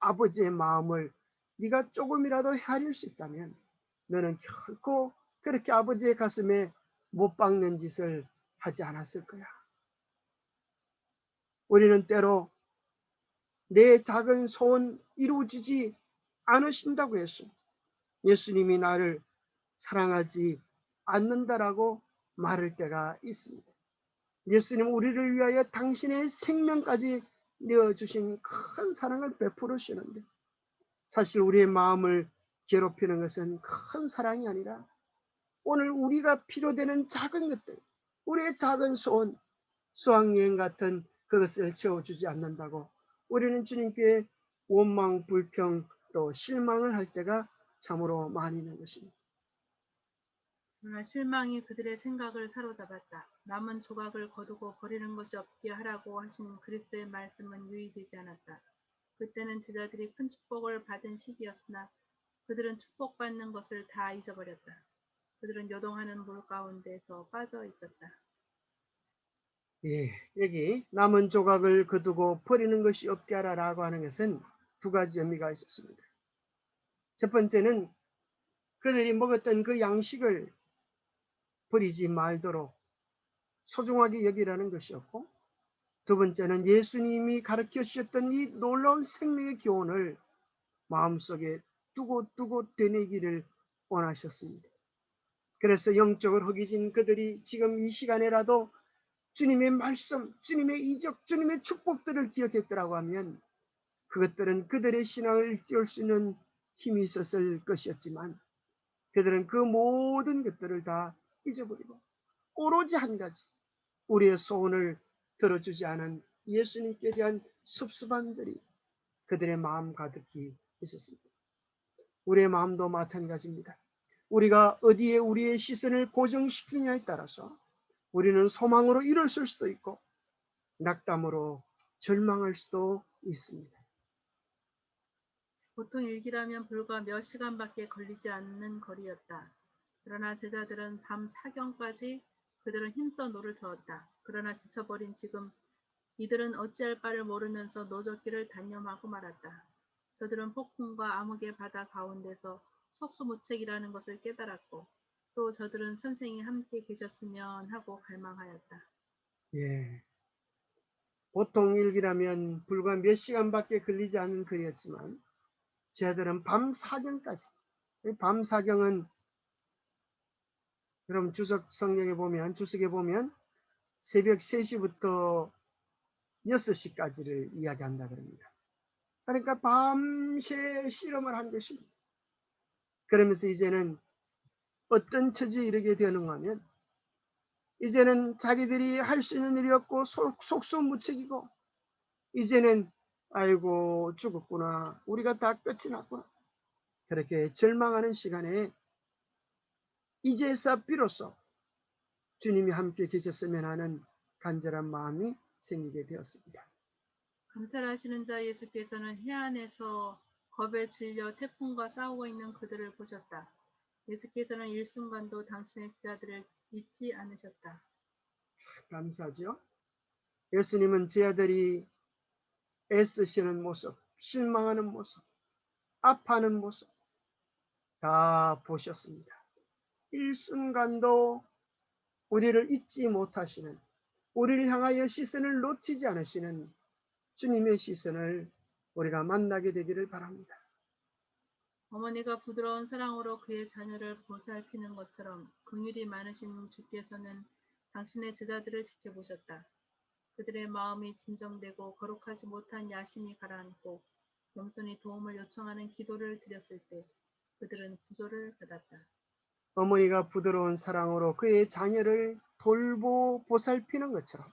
아버지의 마음을 네가 조금이라도 헤아릴 수 있다면 너는 결코 그렇게 아버지의 가슴에 못 박는 짓을 하지 않았을 거야. 우리는 때로 내 작은 소원 이루어지지 않으신다고 했어. 예수님이 나를 사랑하지 않는다라고 말할 때가 있습니다. 예수님 우리를 위하여 당신의 생명까지 내어주신 큰 사랑을 베풀으시는데 사실 우리의 마음을 괴롭히는 것은 큰 사랑이 아니라 오늘 우리가 필요되는 작은 것들, 우리의 작은 소원, 수학여행 같은 그것을 채워주지 않는다고 우리는 주님께 원망, 불평, 또 실망을 할 때가 참으로 많이 있는 것입니다. 그러나 실망이 그들의 생각을 사로잡았다. 남은 조각을 거두고 버리는 것이 없게 하라고 하신 그리스도의 말씀은 유의되지 않았다. 그때는 제자들이 큰 축복을 받은 시기였으나 그들은 축복받는 것을 다 잊어버렸다. 그들은 요동하는 물 가운데서 빠져 있었다. 예, 여기 남은 조각을 거두고 버리는 것이 없게 하라라고 하는 것은 두 가지 의미가 있었습니다. 첫 번째는 그들이 먹었던 그 양식을 버리지 말도록 소중하게 여기라는 것이었고, 두 번째는 예수님이 가르쳐 주셨던 이 놀라운 생명의 교훈을 마음속에 두고 되뇌기를 원하셨습니다. 그래서 영적으로 허기진 그들이 지금 이 시간에라도 주님의 말씀, 주님의 이적, 주님의 축복들을 기억했더라고 하면 그것들은 그들의 신앙을 일깨울 수 있는 힘이 있었을 것이었지만 그들은 그 모든 것들을 다 잊어버리고 오로지 한 가지 우리의 소원을 들어주지 않은 예수님께 대한 섭섭함들이 그들의 마음 가득히 있었습니다. 우리의 마음도 마찬가지입니다. 우리가 어디에 우리의 시선을 고정시키느냐에 따라서 우리는 소망으로 일어설 수도 있고 낙담으로 절망할 수도 있습니다. 보통 일기라면 불과 몇 시간밖에 걸리지 않는 거리였다. 그러나 제자들은 밤 사경까지 그들은 힘써 노를 저었다. 그러나 지쳐버린 지금 이들은 어찌할 바를 모르면서 노젓기를 단념하고 말았다. 저들은 폭풍과 암흑의 바다 가운데서 속수무책이라는 것을 깨달았고 또 저들은 선생이 함께 계셨으면 하고 갈망하였다. 예, 보통 일기라면 불과 몇 시간밖에 걸리지 않은 거리였지만 제자들은 밤 사경까지, 밤 사경은 그럼 주석에 보면 새벽 3시부터 6시까지를 이야기한다 그럽니다. 그러니까 밤새 실험을 한 것입니다. 그러면서 이제는 어떤 처지에 이르게 되는가 하면 이제는 자기들이 할 수 있는 일이 없고 속수무책이고 이제는 아이고 죽었구나, 우리가 다 끝이 났구나, 그렇게 절망하는 시간에 이제서 비로소 주님이 함께 계셨으면 하는 간절한 마음이 생기게 되었습니다. 감찰하시는 자 예수께서는 해안에서 겁에 질려 태풍과 싸우고 있는 그들을 보셨다. 예수께서는 일순간도 당신의 제자들을 잊지 않으셨다. 감사하죠. 예수님은 제자들이 애쓰시는 모습, 실망하는 모습, 아파하는 모습 다 보셨습니다. 일순간도 우리를 잊지 못하시는, 우리를 향하여 시선을 놓치지 않으시는 주님의 시선을 우리가 만나게 되기를 바랍니다. 어머니가 부드러운 사랑으로 그의 자녀를 보살피는 것처럼 긍휼이 많으신 주께서는 당신의 제자들을 지켜보셨다. 그들의 마음이 진정되고 거룩하지 못한 야심이 가라앉고 겸손히 도움을 요청하는 기도를 드렸을 때 그들은 구조를 받았다. 어머니가 부드러운 사랑으로 그의 자녀를 돌보 보살피는 것처럼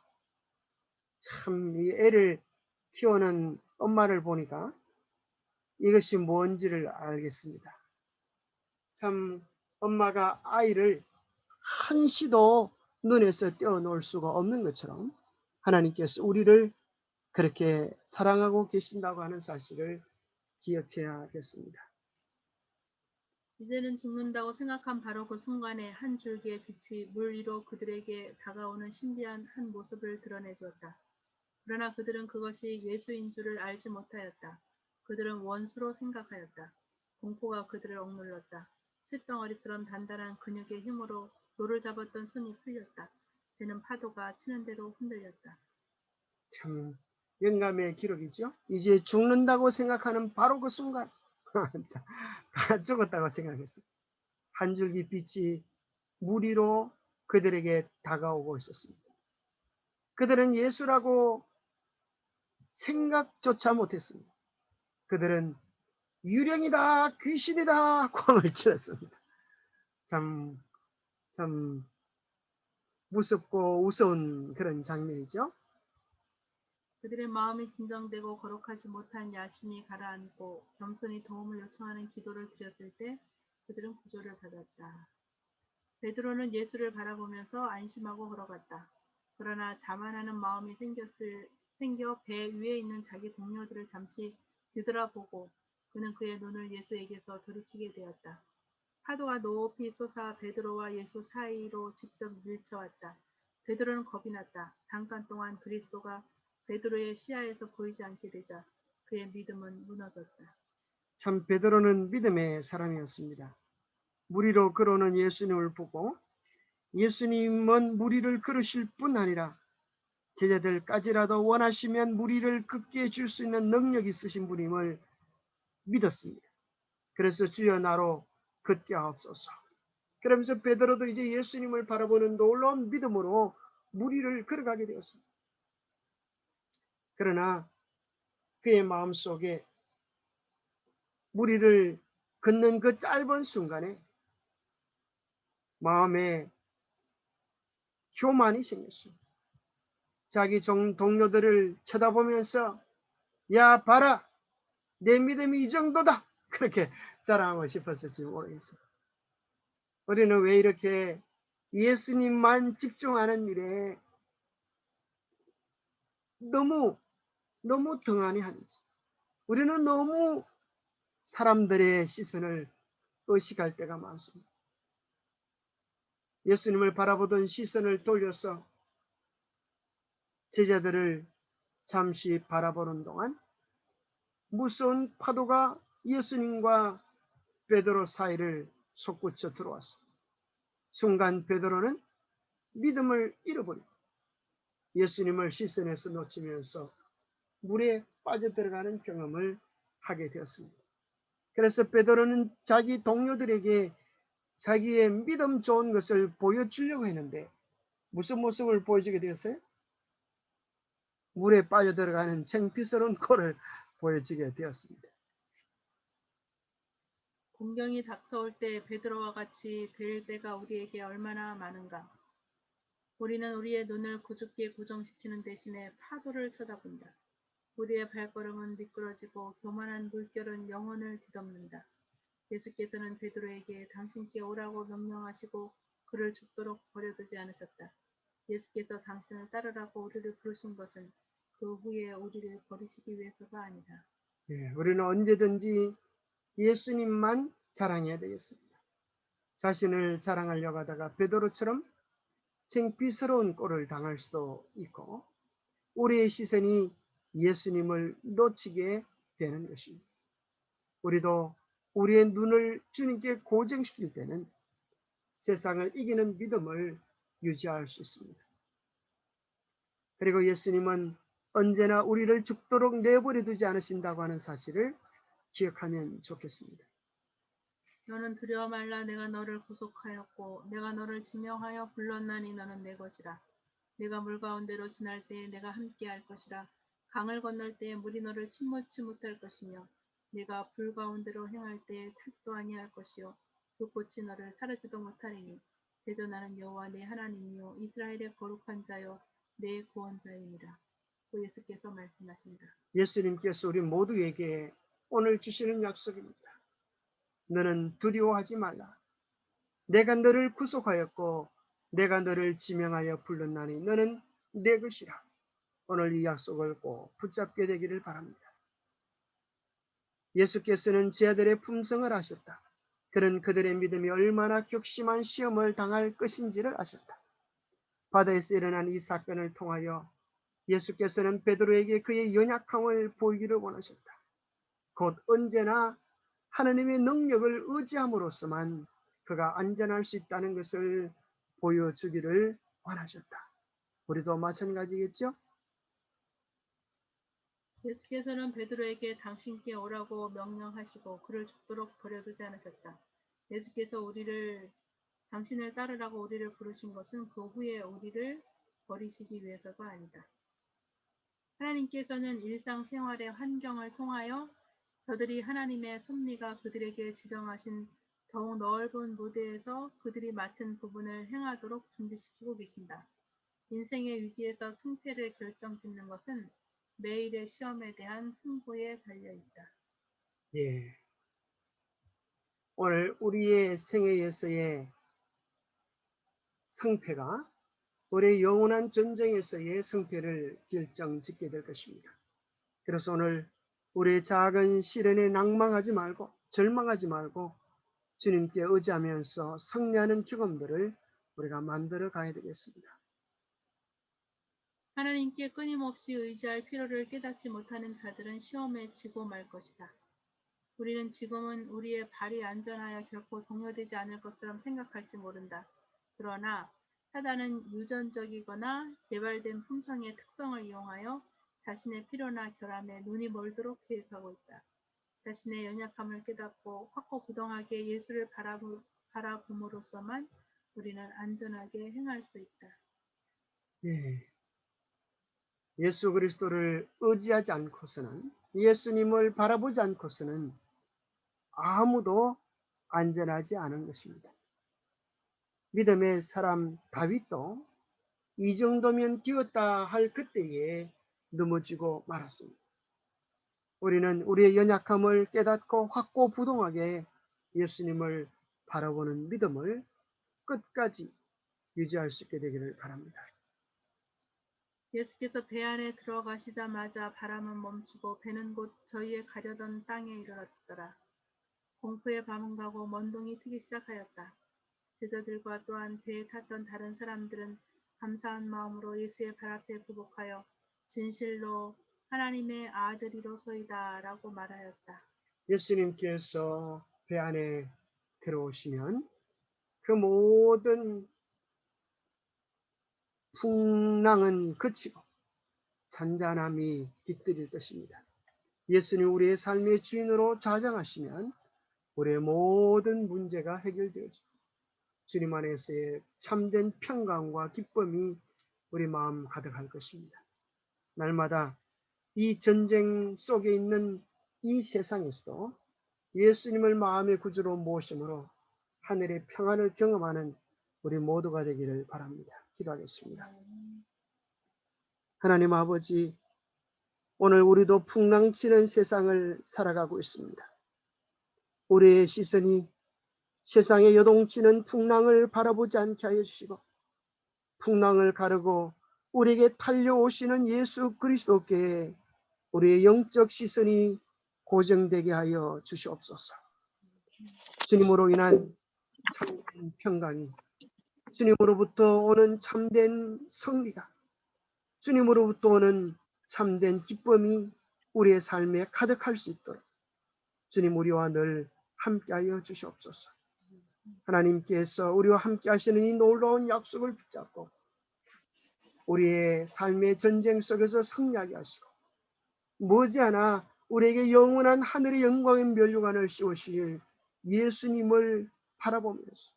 참 이 애를 키우는 엄마를 보니까 이것이 뭔지를 알겠습니다. 참 엄마가 아이를 한시도 눈에서 떼어놓을 수가 없는 것처럼 하나님께서 우리를 그렇게 사랑하고 계신다고 하는 사실을 기억해야겠습니다. 이제는 죽는다고 생각한 바로 그 순간에 한 줄기의 빛이 물 위로 그들에게 다가오는 신비한 한 모습을 드러내 주었다. 그러나 그들은 그것이 예수인 줄을 알지 못하였다. 그들은 원수로 생각하였다. 공포가 그들을 억눌렀다. 쇳덩어리처럼 단단한 근육의 힘으로 돌을 잡았던 손이 풀렸다. 배는 파도가 치는 대로 흔들렸다. 참 영감의 기록이죠. 이제 죽는다고 생각하는 바로 그 순간 다 죽었다고 생각했어요. 한 줄기 빛이 물 위로 그들에게 다가오고 있었습니다. 그들은 예수라고 생각조차 못했습니다. 그들은 유령이다, 귀신이다, 꽝을 치렀습니다. 참 무섭고 우스운 그런 장면이죠. 그들의 마음이 진정되고 거룩하지 못한 야심이 가라앉고 겸손히 도움을 요청하는 기도를 드렸을 때 그들은 구조를 받았다. 베드로는 예수를 바라보면서 안심하고 걸어갔다. 그러나 자만하는 마음이 생겨 배 위에 있는 자기 동료들을 잠시 뒤돌아보고 그는 그의 눈을 예수에게서 돌이키게 되었다. 파도가 높이 솟아 베드로와 예수 사이로 직접 밀쳐왔다. 베드로는 겁이 났다. 잠깐 동안 그리스도가 베드로의 시야에서 보이지 않게 되자 그의 믿음은 무너졌다. 참 베드로는 믿음의 사람이었습니다. 물 위로 걸어오는 예수님을 보고 예수님은 물 위를 걸으실 뿐 아니라 제자들까지라도 원하시면 물 위를 걷게 해줄 수 있는 능력이 있으신 분임을 믿었습니다. 그래서 주여 나로 걷게 하옵소서. 그러면서 베드로도 이제 예수님을 바라보는 놀라운 믿음으로 물 위를 걸어가게 되었습니다. 그러나 그의 마음속에 물 위를 걷는 그 짧은 순간에 마음에 교만이 생겼습니다. 자기 동료들을 쳐다보면서 야 봐라 내 믿음이 이 정도다 그렇게 자랑하고 싶었을지 모르겠습니다. 우리는 왜 이렇게 예수님만 집중하는 일에 너무 등한히 하는지, 우리는 너무 사람들의 시선을 의식할 때가 많습니다. 예수님을 바라보던 시선을 돌려서 제자들을 잠시 바라보는 동안 무서운 파도가 예수님과 베드로 사이를 솟구쳐 들어왔습니다. 순간 베드로는 믿음을 잃어버리고 예수님을 시선에서 놓치면서 물에 빠져들어가는 경험을 하게 되었습니다. 그래서 베드로는 자기 동료들에게 자기의 믿음 좋은 것을 보여주려고 했는데 무슨 모습을 보여주게 되었어요? 물에 빠져들어가는 창피스러운 꼴을 보여주게 되었습니다. 공경이 닥쳐올 때 베드로와 같이 될 때가 우리에게 얼마나 많은가. 우리는 우리의 눈을 구주께 고정시키는 대신에 파도를 쳐다본다. 우리의 발걸음은 미끄러지고 교만한 물결은 영혼을 뒤덮는다. 예수께서는 베드로에게 당신께 오라고 명령하시고 그를 죽도록 버려두지 않으셨다. 예수께서 당신을 따르라고 우리를 부르신 것은 그 후에 우리를 버리시기 위해서가 아니다. 우리는 언제든지 예수님만 자랑해야 되겠습니다. 자신을 자랑하려고 하다가 베드로처럼 창피스러운 꼴을 당할 수도 있고 우리의 시선이 예수님을 놓치게 되는 것입니다. 우리도 우리의 눈을 주님께 고정시킬 때는 세상을 이기는 믿음을 유지할 수 있습니다. 그리고 예수님은 언제나 우리를 죽도록 내버려 두지 않으신다고 하는 사실을 기억하면 좋겠습니다. 너는 두려워 말라. 내가 너를 구속하였고 내가 너를 지명하여 불렀나니 너는 내 것이라. 내가 물 가운데로 지날 때에 내가 함께할 것이라. 강을 건널 때에 물이 너를 침몰치 못할 것이며 내가 불 가운데로 행할 때에 타지도 아니할 것이요 불꽃이 너를 사르지도 못하리니 대저 나는 여호와 내 하나님이요 이스라엘의 거룩한 자요 내 구원자이니라. 또 예수께서 말씀하신다. 예수님께서 우리 모두에게 오늘 주시는 약속입니다. 너는 두려워하지 말라. 내가 너를 구속하였고 내가 너를 지명하여 불렀나니 너는 내 것이라. 오늘 이 약속을 꼭 붙잡게 되기를 바랍니다. 예수께서는 제 아들의 품성을 아셨다. 그는 그들의 믿음이 얼마나 격심한 시험을 당할 것인지를 아셨다. 바다에서 일어난 이 사건을 통하여 예수께서는 베드로에게 그의 연약함을 보이기를 원하셨다. 곧 언제나 하나님의 능력을 의지함으로써만 그가 안전할 수 있다는 것을 보여주기를 원하셨다. 우리도 마찬가지겠죠? 예수께서는 베드로에게 당신께 오라고 명령하시고 그를 죽도록 버려두지 않으셨다. 예수께서 당신을 따르라고 우리를 부르신 것은 그 후에 우리를 버리시기 위해서가 아니다. 하나님께서는 일상생활의 환경을 통하여 저들이 하나님의 섭리가 그들에게 지정하신 더욱 넓은 무대에서 그들이 맡은 부분을 행하도록 준비시키고 계신다. 인생의 위기에서 승패를 결정짓는 것은 매일의 시험에 대한 승부에 달려있다. 예. 오늘 우리의 생애에서의 승패가 우리의 영원한 전쟁에서의 승패를 결정짓게 될 것입니다. 그래서 오늘 우리의 작은 시련에 낭망하지 말고 절망하지 말고 주님께 의지하면서 승리하는 경험들을 우리가 만들어 가야 되겠습니다. 하나님께 끊임없이 의지할 필요를 깨닫지 못하는 자들은 시험에 지고 말 것이다. 우리는 지금은 우리의 발이 안전하여 결코 동요되지 않을 것처럼 생각할지 모른다. 그러나 사단은 유전적이거나 개발된 품성의 특성을 이용하여 자신의 필요나 결함에 눈이 멀도록 계획하고 있다. 자신의 연약함을 깨닫고 확고부동하게 예수를 바라봄으로써만 우리는 안전하게 행할 수 있다. 예. 예수 그리스도를 의지하지 않고서는, 예수님을 바라보지 않고서는 아무도 안전하지 않은 것입니다. 믿음의 사람 다윗도 이 정도면 되었다 할 그때에 넘어지고 말았습니다. 우리는 우리의 연약함을 깨닫고 확고부동하게 예수님을 바라보는 믿음을 끝까지 유지할 수 있게 되기를 바랍니다. 예수께서 배 안에 들어가시자마자 바람은 멈추고 배는 곧 저희의 가려던 땅에 이르렀더라. 공포의 밤은 가고 먼동이 트기 시작하였다. 제자들과 또한 배에 탔던 다른 사람들은 감사한 마음으로 예수의 발 앞에 굴복하여 진실로 하나님의 아들이로소이다 라고 말하였다. 예수님께서 배 안에 들어오시면 그 모든 풍랑은 그치고 잔잔함이 깃들일 것입니다. 예수님 우리의 삶의 주인으로 좌정하시면 우리의 모든 문제가 해결되어지고 주님 안에서의 참된 평강과 기쁨이 우리 마음 가득할 것입니다. 날마다 이 전쟁 속에 있는 이 세상에서도 예수님을 마음의 구주로 모심으로 하늘의 평안을 경험하는 우리 모두가 되기를 바랍니다. 기도하겠습니다. 하나님 아버지, 오늘 우리도 풍랑치는 세상을 살아가고 있습니다. 우리의 시선이 세상에 요동치는 풍랑을 바라보지 않게 하여 주시고 풍랑을 가르고 우리에게 달려오시는 예수 그리스도께 우리의 영적 시선이 고정되게 하여 주시옵소서. 주님으로 인한 참된 평강이, 주님으로부터 오는 참된 승리가, 주님으로부터 오는 참된 기쁨이 우리의 삶에 가득할 수 있도록 주님 우리와 늘 함께하여 주시옵소서. 하나님께서 우리와 함께 하시는 이 놀라운 약속을 붙잡고 우리의 삶의 전쟁 속에서 승리하게 하시고 머지않아 우리에게 영원한 하늘의 영광의 면류관을 씌우실 예수님을 바라보면서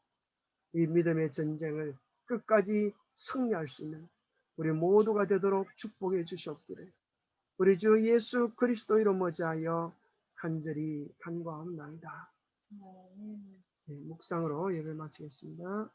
이 믿음의 전쟁을 끝까지 승리할 수 있는 우리 모두가 되도록 축복해 주시옵기를 우리 주 예수 그리스도 이름 머지하여 간절히 간구하옵나이다. 네, 묵상으로 예배를 마치겠습니다.